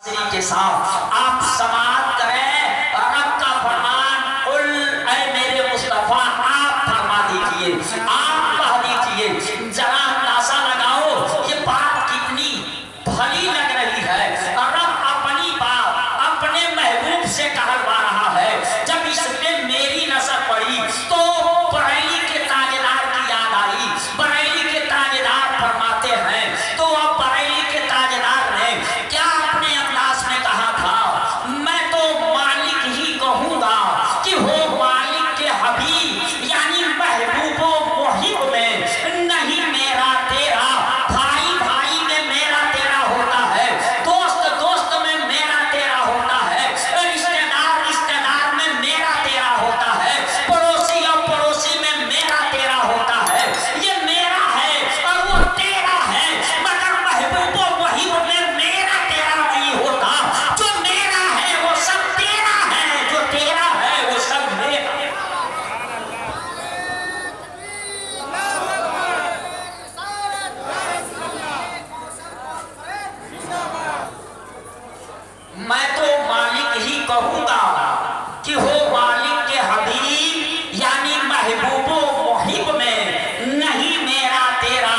के साथ आप समाप्त करें और रब का फरमान कुल ऐ मेरे मुस्तफा आप फरमा दीजिए, आप कह दीजिए। जरा अंदाजा लगाओ ये बात कितनी भली लग रही है और रब अपनी बात अपने महबूब से कहलवा रहा है। जब इसमें मेरी नजर पड़ी तो बरेली के ताजेदार की याद आई। बरेली के ताजेदार फरमाते हैं तो अब बरेली के ताजेदार ने क्या अपने अंदाज में कहा था, मैं तो मालिक ही कहूंगा कि हो मालिक के हबीब यानी महबूबो मुहिब में नहीं मेरा तेरा, भाई भाई में मेरा तेरा होता है, दोस्त दोस्त में मेरा तेरा होता है, रिश्तेदार रिश्तेदार में मेरा तेरा होता है, पड़ोसी और पड़ोसी में मेरा तेरा होता है। ये मेरा है और वो तेरा है, मगर महबूबो मुहिब में मेरा तेरा नहीं होता। जो मेरा है वो सब तेरा है, जो तेरा है वो सब मेरा। मैं तो मालिक ही कहूंगा कि हो मालिक के हबीब यानी महबूबो मुहिब में नहीं मेरा तेरा।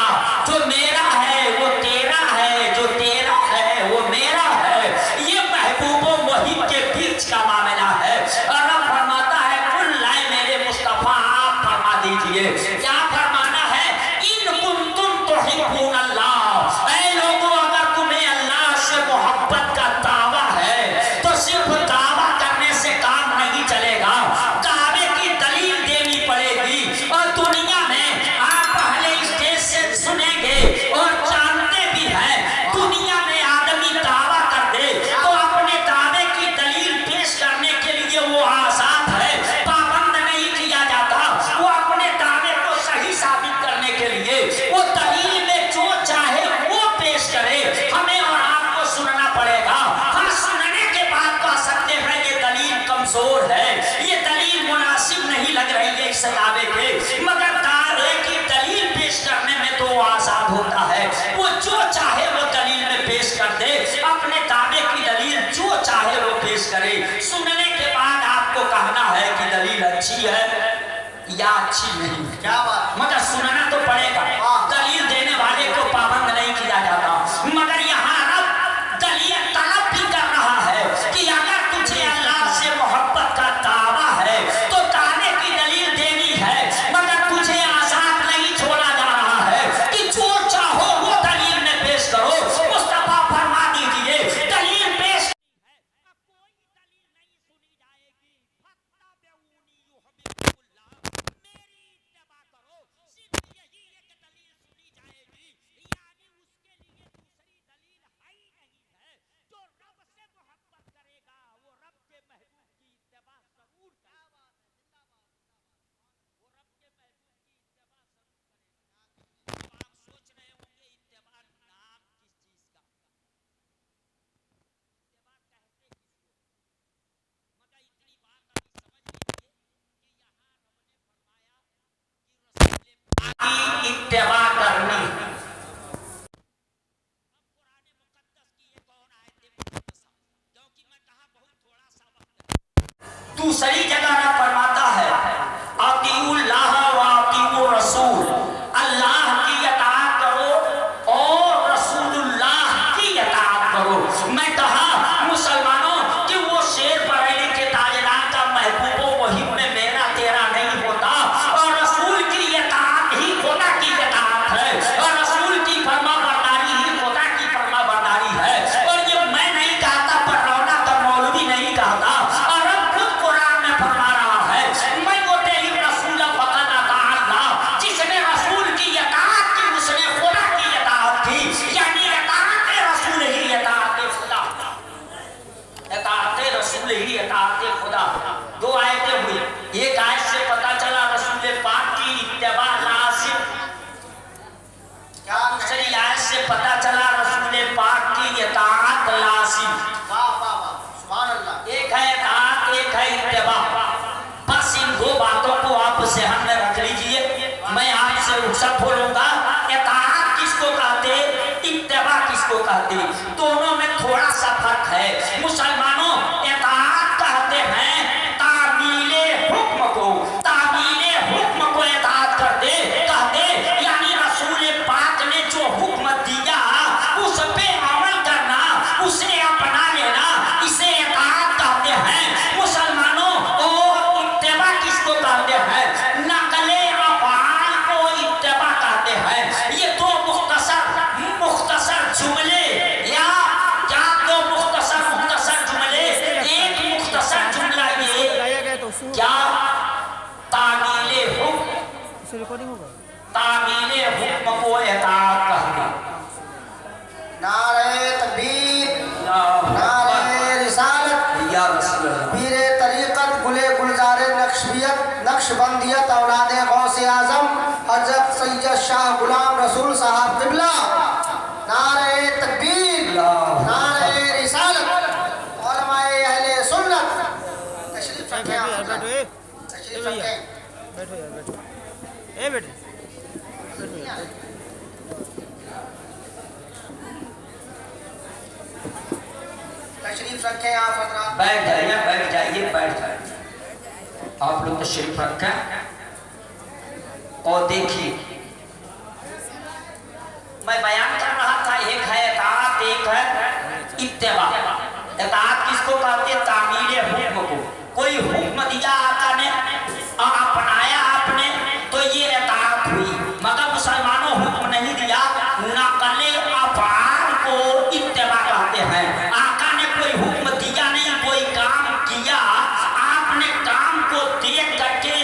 जो मेरा है वो तेरा है, जो तेरा है वो मेरा है। ये महबूबो मुहिब के बीच का मामला है। और अब फरमाता है कुल लाए मेरे मुस्तफा आप फरमा दीजिए। क्या फरमाना है? इन कुंतुम तुहिब्बून अल्लाह, ऐ लोगों अगर तुम्हें अल्लाह से मोहब्बत का दावा है तो सिर्फ दावा करने से काम नहीं चलेगा, दावे की दलील देनी पड़ेगी। और दुनिया में आप पहले स्टेज से सुनेंगे और जानते भी हैं, दुनिया में आदमी दावा कर दे तो अपने दावे की दलील पेश करने के लिए वो आजाद है, पाबंद नहीं किया जाता। वो अपने दावे को सही साबित करने के लिए वो दलील में जो चाहे वो पेश करे, हमें और आपको सुनना पड़ेगा। हम सुनने के बाद कह सकते हैं ये दलील कमजोर है, ये दलील मुनासिब नहीं लग रही है इस दावे के, मगर दावे की दलील पेश करने में तो वो आजाद होता है। वो जो चाहे वो दलील में पेश कर दे, अपने दावे की दलील जो चाहे वो पेश करे। सुनने के बाद आपको कहना है कि दलील अच्छी है या अच्छी नहीं। क्या बात? मगर सुनना तो पड़ेगा। दलील देने वाले को पाबंद नहीं किया जाता, मगर यहाँ रब दलील तलब भी कर रहा है कि अगर तुझे अल्लाह से मोहब्बत का दावा है तो दावे की दलील देनी है, मगर तुझे आजाद नहीं छोड़ा जा रहा है कि जो चाहो वो दलील में पेश करो। मुस्तफा फरमा दीजिए दलील पेश इत्तेबा करनी। दूसरी जगह रब फरमाता है अतीउल्लाह व अतीउर रसूल, अल्लाह की इताअत करो और रसूलुल्लाह की इताअत करो। मैं कहा मुसलमानों कि वो शेर बरेली के ताजदार का महबूबो मुहिब में मेरा तेरा नहीं होता, और रसूल की इताअत ही खुदा की इताअत है, और रसूल की फरमाबरदारी ही खुदा की फरमाबरदारी है। और ये मैं नहीं कहता, पर रौना का मौलवी नहीं कहता, और अब खुद कुरान में फरमा रहा है मैं वो तेरी रसूल फकत अताअल्लाह, जिसने रसूल की इताअत की उसने खुदा की इताअत की, यानी इताअत रसूल ही इताअत खुदा, इताअत रसूल ही इताअत खुदा। दो आयतें हुई, एक आयत से पता चला रसूल पाक की इत्तिबा लाजिम, दूसरी आयत से पता चला रसूल पाक की इताअत लाजिम। वाह वाह वाह, सुभान अल्लाह। एक है इताअत, एक है इत्तिबा। बस इन दो बातों को आप ज़हन में रख लीजिए। मैं आपसे रुखसत बोलूंगा, इताअत किसको कहते, इत्तिबा किसको कहते, दोनों में थोड़ा सा फर्क है। तामीले हुक्म को इताअत कहना। नारे तकबीर, नारे रिसालत, या रसूल अल्लाह। पीरे तरीक़त, गुले गुलजारे नक्शबियत, नक्शबंदियत, औलादे गौसे आज़म हज़रत सैयद शाह गुलाम रसूल साहब क़िबला। नारे तकबीर, नारे रिसालत, उलमाए अहले सुन्नत। तशरीफ रखें आप हज़रत, तशरीफ रखें। बैठो यार, बैठो। ए बेटे, तशरीफ रखें आप हज़रत। बैठ जाइए, बैठ जाइए, बैठ जाइए। आप लोग तशरीफ रखें और देखिए, मैं बयान कर रहा था, एक है इताअत, एक है इत्तिबा। इताअत किसको कहते हैं? तामीले हुक्म को। कोई हुक्म दिया आका ने और अपनाया आपने, तो ये इताअत हुई। मगर मुसलमानों हुक्म नहीं दिया, नकले अफ़आल को इत्तिबा कहते हैं। आका ने कोई हुक्म दिया नहीं, कोई काम किया, आपने काम को देख करके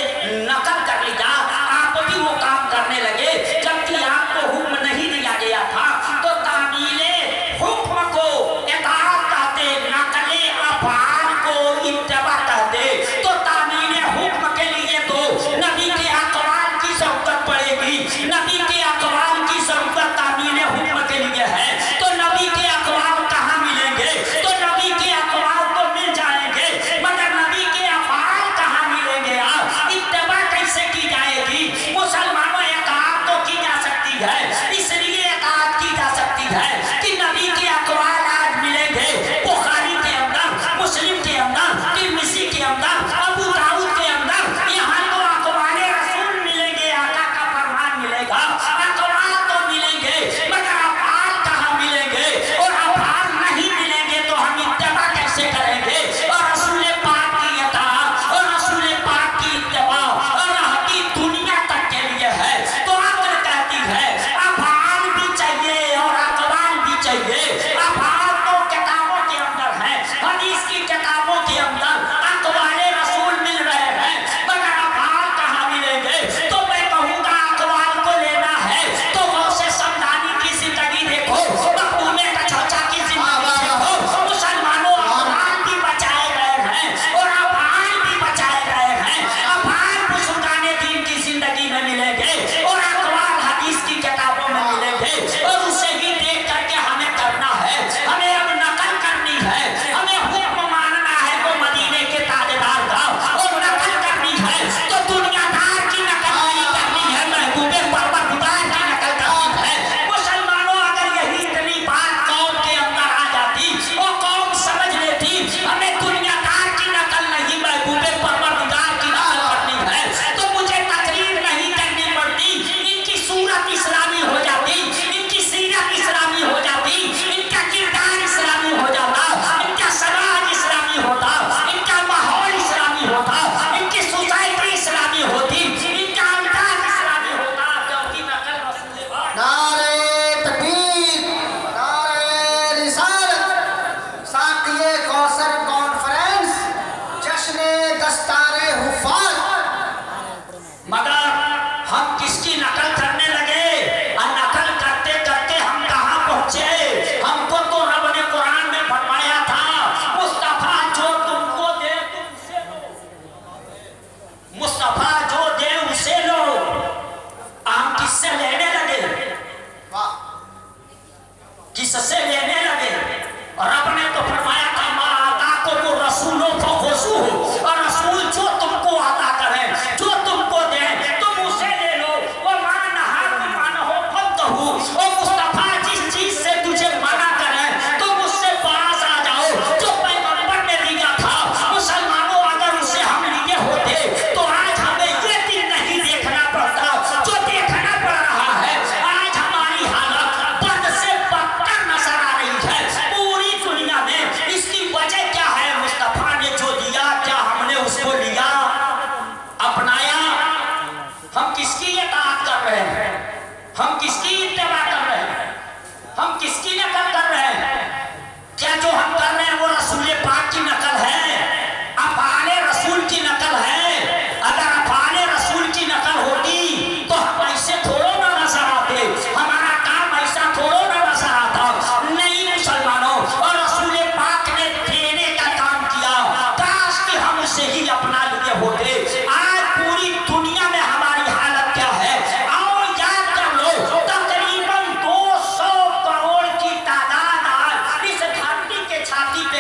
नकल कर लिया, आप भी वो काम करने लगे जबकि आपको हुक्म नहीं दिया गया था। तो तामीले हुक्म को इताअत कहते, नकले अफ़आल को इत्तिबा कहते। तो तामीले हुक्म के लिए तो नबी के अक़वाल की ज़रूरत पड़ेगी। नबी के अक़वाल की ज़रूरत तामीले हुक्म के लिए है। तो नबी के अक़वाल कहाँ मिलेंगे? तो नबी के अक़वाल तो मिल जाएंगे, मगर नबी के अफ़आल कहाँ मिलेंगे? आप इत्तिबा कैसे की जाएगी? मुसलमानों, इताअत तो की जा सकती है, इसलिए इताअत की जा सकती है कि नबी के अक़वाल आज मिलेंगे बुखारी के अंदर, मुस्लिम के अंदर, तिर्मिज़ी के अंदर, अबू दाऊद के अंदर। यहाँ तो अक़वाले रसूल मिलेंगे, आका का फरमान मिलेगा। अक़वाल तो मिलेंगे, मगर अफ़आल कहाँ मिलेंगे? और अफ़आल नहीं मिलेंगे तो हम इत्तिबा कैसे करेंगे? और रसूल पाक की इताअत और रसूल पाक की इत्तिबा और रहती दुनिया तक के लिए है। तो अक्ल कहती है अफ़आल भी चाहिए और अक़वाल भी चाहिए। अफ़आल तो किताबों के अंदर है, हदीस की किताबों के अंदर अक़वाले रसूल मिल रहे हैं, मगर अफ़आल कहाँ मिलेंगे? तो मैं कहूँगा अक़वाल को लेना है तो गौसे समदानी की ज़िंदगी देखो, मखदूम कचौचा की ज़िंदगी देखो। मुसलमानों, अक़वाल भी बचाए गए हैं और अफ़आल भी बचाए गए हैं। अफ़आल बुज़ुर्गाने दीन की ज़िंदगी में मिलेंगे और अक़वाल हदीस की किताबों में मिलेंगे। और उसे ही देख करके हमें करना है, हमें अब नकल करनी है, हमें हुक्म मानना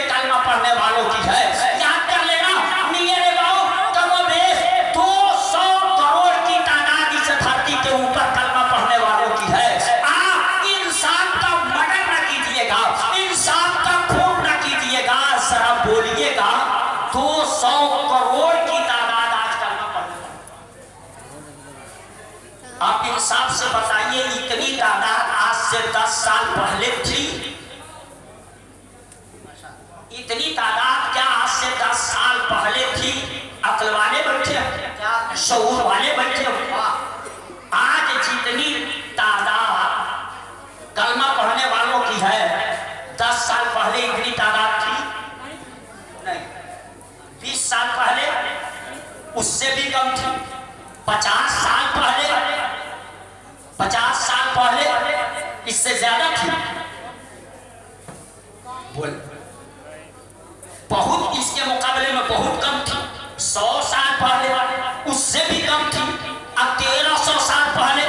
कलमा पढ़ने वालों की है। याद कर लेना मेरे भाव, कमोबेश 200 करोड़ की तादाद इस धरती के ऊपर कलमा पढ़ने वालों की है। आप इंसान का मर्डर न कीजिएगा, इंसान का खून न कीजिएगा, जरा बोलिएगा 200 करोड़ की तादाद आज कलमा पढ़ने। आप इंसाफ से बताइए इतनी तादाद आज से 10 साल पहले थी? इतनी तादाद क्या आज से 10 साल पहले थी? अक्ल वाले बैठे, शऊर वाले बैठे। आज जितनी तादाद कलमा पढ़ने वालों की है 10 साल पहले इतनी तादाद थी नहीं। 20 साल पहले उससे भी कम थी। 50 साल पहले इससे ज्यादा थी। बोल, बहुत इसके मुकाबले में बहुत कम थी। 100 साल पहले उससे भी कम थी। अब 1300 साल पहले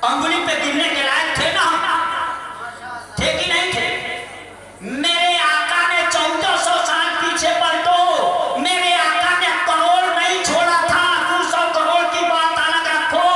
अंगुली पे गिरने के लायक थे ना? थे कि नहीं थे? मेरे आका ने 1400 साल पीछे पलटो, मेरे आका ने करोड़ नहीं छोड़ा था। 200 करोड़ की बात अलग रखो,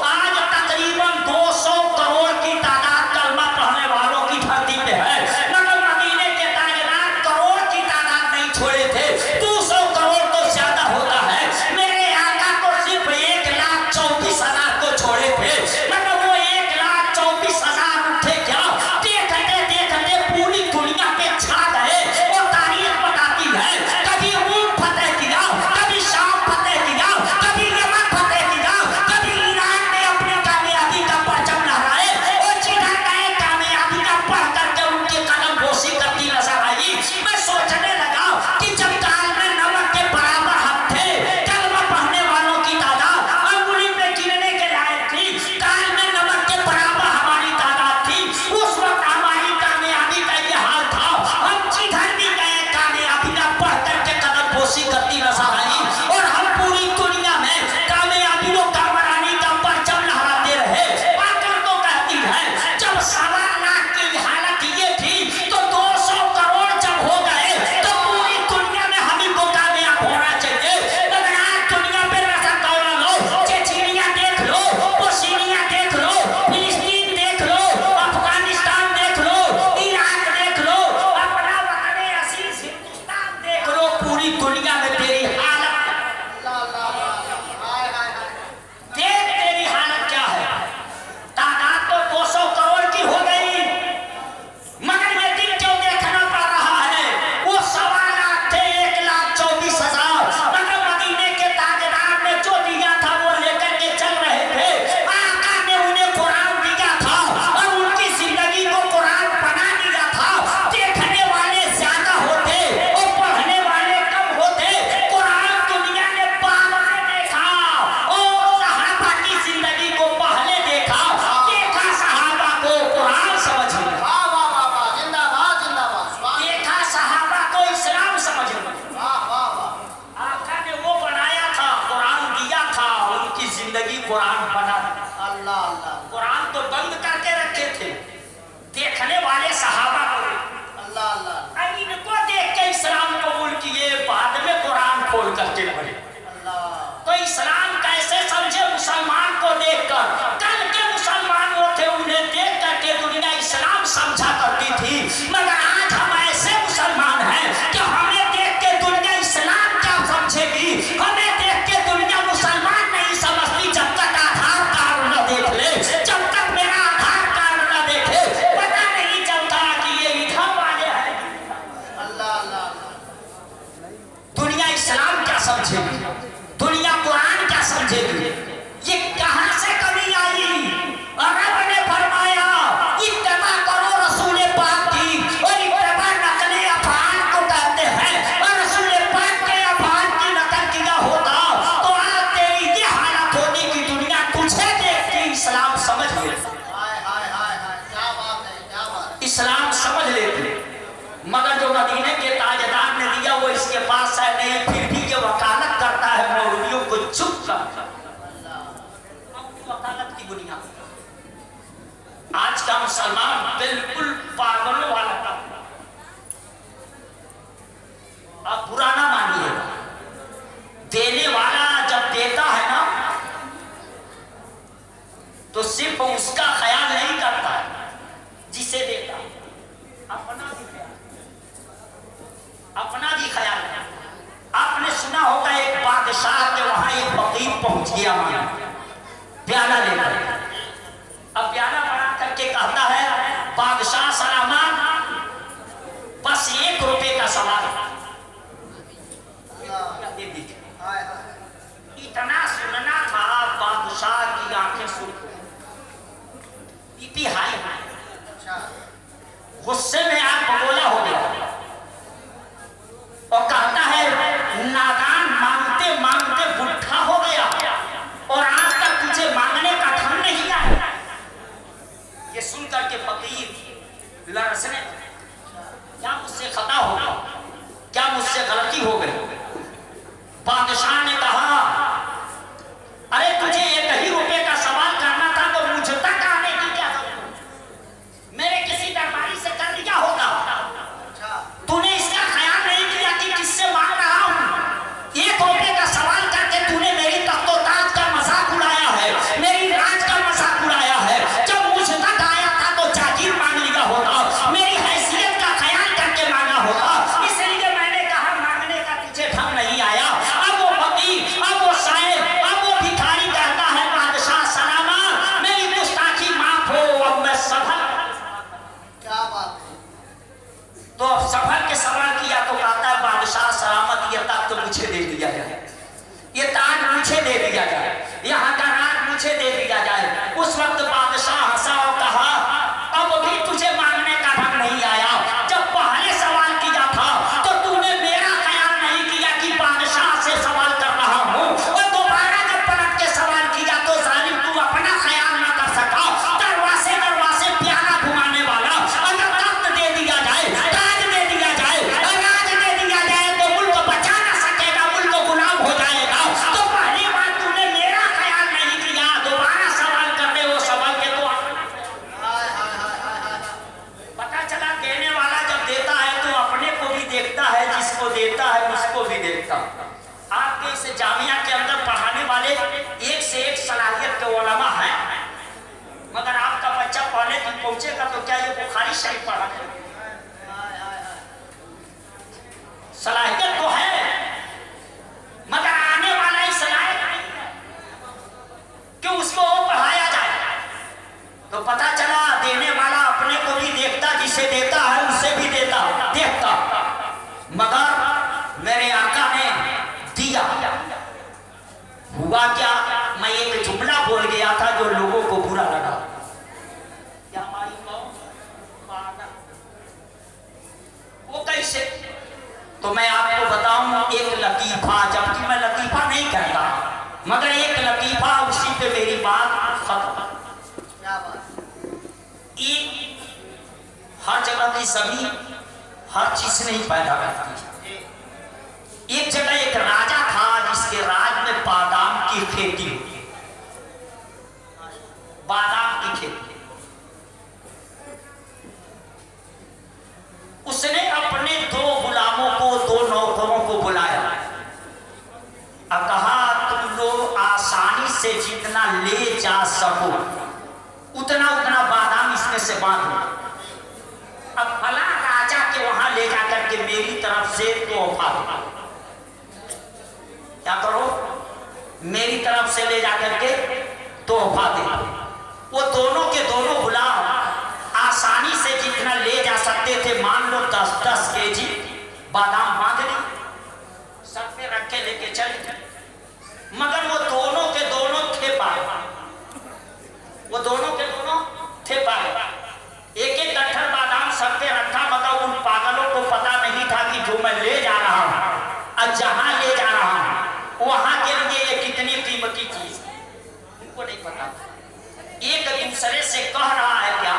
आज तकरीबन 200 करोड़ की तादाद कलमा पढ़ने वालों की धरती पे है। मगर मदीने के ताजदार करोड़ की तादाद नहीं छोड़े थे। 200 करोड़ तो ज्यादा होता है। मेरे आका को सिर्फ 1,24,000 को छोड़े थे। मगर वो 1,24,000 उठे क्या? देखते देखते पूरी दुनिया पे छा गए। और तारीख बताती है कभी रूम फतेह किया, कभी शाम फतेह किया, कभी यमन फतेह किया, कभी ईरान ने अपनी कामयाबी का परचम लहराए। और जिधर गए कामयाबी का पढ़ करके उनकी कदम बोसी करती नजर आई। मैं सोचने लगा कि जब काल में नमक के बराबर हम थे, कलमा पढ़ने वालों की तादाद अंगुली पे गिनने के लायक थी। काल में नमक के बराबर हमारी तादाद थी। उस वक्त हमारी कामयाबी का ये हाल था। हम जिधर भी गए कामयाबी का पढ़ करके कदम बोसी करती नजर आई। और हम पूरी दुनिया में कामयाबी को कामरानी का परचम लहराते रहे। आकर तो कहती है जब 1.25 लाख की हालत ये थी तो 200 करोड़ जब हो गए तो पूरी दुनिया में हमें को कामयाब होना चाहिए। मगर आज दुनिया पे नजर दौड़ा लो, चेचनिया देख लो, बोस्निया देख लो, फिलिस्तीन देख लो, अफगानिस्तान देख लो, इराक देख लो, अपना वतन अजीज हिंदुस्तान देख लो। पूरी दुनिया में तेरी हालत देख, तेरी हालत क्या है? तादाद तो 200 करोड़ की हो गई, मगर ये दिन क्यों देखना पड़ रहा है? वो 1.25 लाख थे, 1,24,000। मगर मदीने के ताजदार ने जो दिया था वो लेकर के चल रहे थे। आका ने उन्हें कुरान दिया था और उनकी जिंदगी को कुरान बना दिया था। देखने वाले ज्यादा होते और पढ़ने वाले कम होते। कुरान दुनिया ने बाद में देखा और सहाबा की जिंदगी को पहले देखा। देखा सहाबा को कुरान समझ में, देखा सहाबा को इस्लाम समझ में। आका ने वो बनाया था, कुरान दिया था, उनकी जिंदगी कुरान बना। कुरान तो बंद करके रखे थे, देखने वाले सहाबा को इनको देख के इस्लाम कबूल किए, बाद में कुरान खोल करके पढ़े। तो इस्लाम कैसे समझे मुसलमान को देखकर? कल के मुसलमान वो थे, उन्हें देख करके दुनिया इस्लाम समझा करती थी। मगर आज हम ऐसे मुसलमान हैं कि हमें देख के दुनिया इस्लाम क्या समझेगी? हमें देख के दुनिया मुसलमान नहीं समझती जब तक आधार कार्ड न देख ले। जब तक मेरा आधार कार्ड न देखे पता नहीं चलता कि ये इधर वाले हैं। दुनिया इस्लाम क्या समझेगी? दुनिया कुरान क्या समझेगी? ये कहां से कमी आई? रब ने फरमाया इत्तबा करो रसूल पाक की, और इत्तबा नकले अफाल को कहते हैं। और रसूल पाक के अफाल की नकल किया होता तो आज तेरी ये हालत होती कि दुनिया तुझे देख के इस्लाम समझ ले, इस्लाम समझ लेते। मगर जो मदीने के ताजदार ने दिया वो इसके पास है नहीं, फिर भी ये वकालत करता है मौलवियों को चुप कर। वकालत की बुनियाद आज का मुसलमान बिल्कुल पागलों वाला तो अब सफर के सवाल किया तो कहता है बादशाह सलामत ये तख्त तो मुझे दे दिया जाए, ये ताज मुझे दे दिया जाए, यहाँ का राज मुझे दे दिया जाए। उस वक्त बादशाह हंसा और कहा अब भी तुझे मांगने का ढंग नहीं आया। जब पहले सवाल किया था तो तूने मेरा ख्याल नहीं किया कि बादशाह से सवाल कर रहा हूँ, और दोबारा जब पलट के सवाल किया तो जालिम तू अपना ख्याल न कर सका। दरवाजे दरवाजे प्याला घुमाने वाला, अगर तख्त दे दिया जाए, ताज दे दिया जाए, राज दे दिया जाए तो मुल्क बचा न सकेगा, मुल्क गुलाम हो जाएगा। तो पहली बार तूने मेरा ख्याल नहीं किया, दोबारा सवाल करने वो सवाल के तो पता चला देने वाला जब देता है तो अपने को भी देखता है, जिसको देता है उसको भी देखता। आपके इस जामिया के अंदर पढ़ाने वाले एक से एक सलाहियत के उलमा हैं, मगर आपका बच्चा पढ़ने तक पहुंचेगा तो क्या ये बुखारी शरीफ पढ़ाने सलाहियत तो है, मगर आने वाला ही सलाहियत नहीं है कि उसको पढ़ाया जाए। तो पता चला देने वाला अपने को भी देखता, जिसे देता है उसे भी देखता। मगर मेरे आका ने दिया। हुआ क्या, मैं एक जुमला बोल गया था जो लोगों को बुरा लगा। क्या हमारी कौम पागल? वो कैसे? तो मैं आपको बताऊं एक लतीफा, जबकि मैं लतीफा नहीं कहता, मगर एक लतीफा, उसी पे मेरी बात खत्म। हर जगह की सभी हर चीज नहीं पैदा करती। एक जगह एक राजा था जिसके राज में बादाम की खेती होती, बादाम की खेती। उसने अपने 2 गुलामों को, 2 नौकरों को बुलाया और कहा तुम लोग आसानी से जितना ले जा सको उतना उतना बादाम इसमें से बांट लो। अब फला राजा के वहां ले जाकर के मेरी तरफ से तोहफा दो। क्या करो? मेरी तरफ से ले जाकर के तोहफा दे। वो दोनों के दोनों गुलाम आसानी से जितना ले जा सकते थे, मान लो 10-10 केजी बादाम बांध ली, सब पे रखे लेके चले। मगर वो दोनों के दोनों थे पाए, वो दोनों के दोनों थे पाए। एक गट्ठर बादाम सब पे रखा, मगर उन पागलों को पता नहीं था कि जो मैं ले जा रहा हूं और जहां ले जा रहा हूं वहां के लिए ये कितनी कीमती चीज, उनको नहीं पता। एक दूसरे से कह रहा है क्या,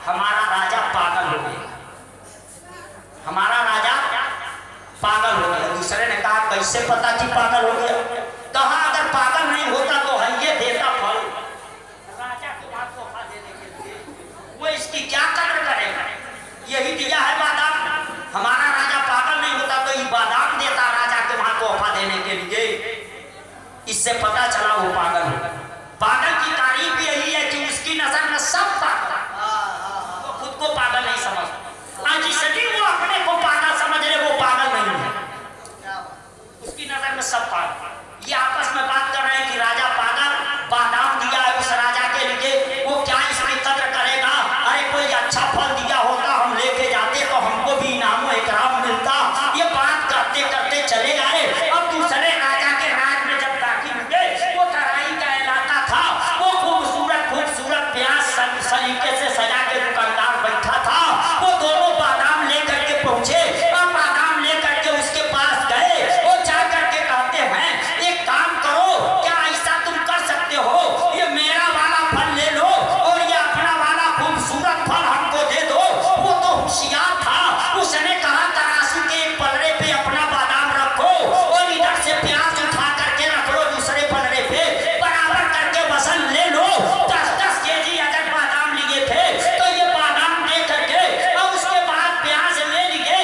हमारा राजा पागल हो गया, हमारा राजा पागल हो गया। दूसरे ने कहा कैसे पता कि पागल हो गया? कहा अगर पागल नहीं होता तो है ये देता फल। राजा को बात तोहफा देने के लिए वो इसकी क्या कदर करेगा? यही दिया है बादाम। हमारा राजा पागल नहीं होता तो ये बादाम देता राजा के वहां तोहफा देने के लिए। इससे पता चला वो पागल हो। पागल की तारीफ यही है कि उसकी नजर में सब पागल, वो खुद को पागल नहीं समझता। जिसकी वो अपने को पागल समझ रहे वो पागल नहीं है, उसकी नजर में सब पागल। ये आपस में बात कर रहे हैं कि राजा पागल, बादाम दिया है उस राजा के लिए, वो क्या इसकी कदर करेगा? अरे कोई अच्छा फल दिया होता हम लेके जाते तो हमको भी इनाम इकराम मिलता। ये बात करते करते चले आए। अब दूसरे राजा के राज में जब दाखिल हुए, वो तराई का इलाका था, वो खूबसूरत खूबसूरत प्याज सलीके से सजा के दुकानदार बैठा था। वो दोनों बादाम लेकर के पहुंचे और बादाम लेकर के उसके पास गए। वो जाकर के कहते हैं एक काम करो, क्या ऐसा तुम कर सकते हो, ये मेरा वाला फल ले लो और ये अपना वाला खूबसूरत फल हमको दे दो। वो तो होशियार था, उसने कहा तराजू के एक पलड़े पे अपना बादाम रखो और इधर से प्याज उठा करके रख लो दूसरे पलड़े पे, बराबर करके वजन ले लो। 10-10 केजी अगर बादाम लिए थे तो ये बादाम दे करके और उसके बाद प्याज ले लिए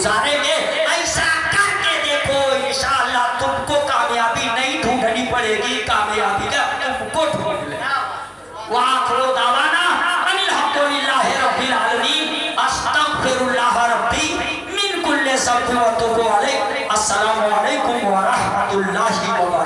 गुजारेंगे। ऐसा करके देखो, इंशाअल्लाह तुमको कामयाबी नहीं ढूंढनी पड़ेगी, कामयाबी का तुमको ढूंढ ले। वाखिरु दावाना अल्हम्दुलिल्लाहि रब्बिल आलमीन, अस्तगफिरुल्लाह रब्बी मिन कुल्ली ज़ंबिन व अतूबु अलैहि। अस्सलामु अलैकुम व रहमतुल्लाहि व बरकातुहू।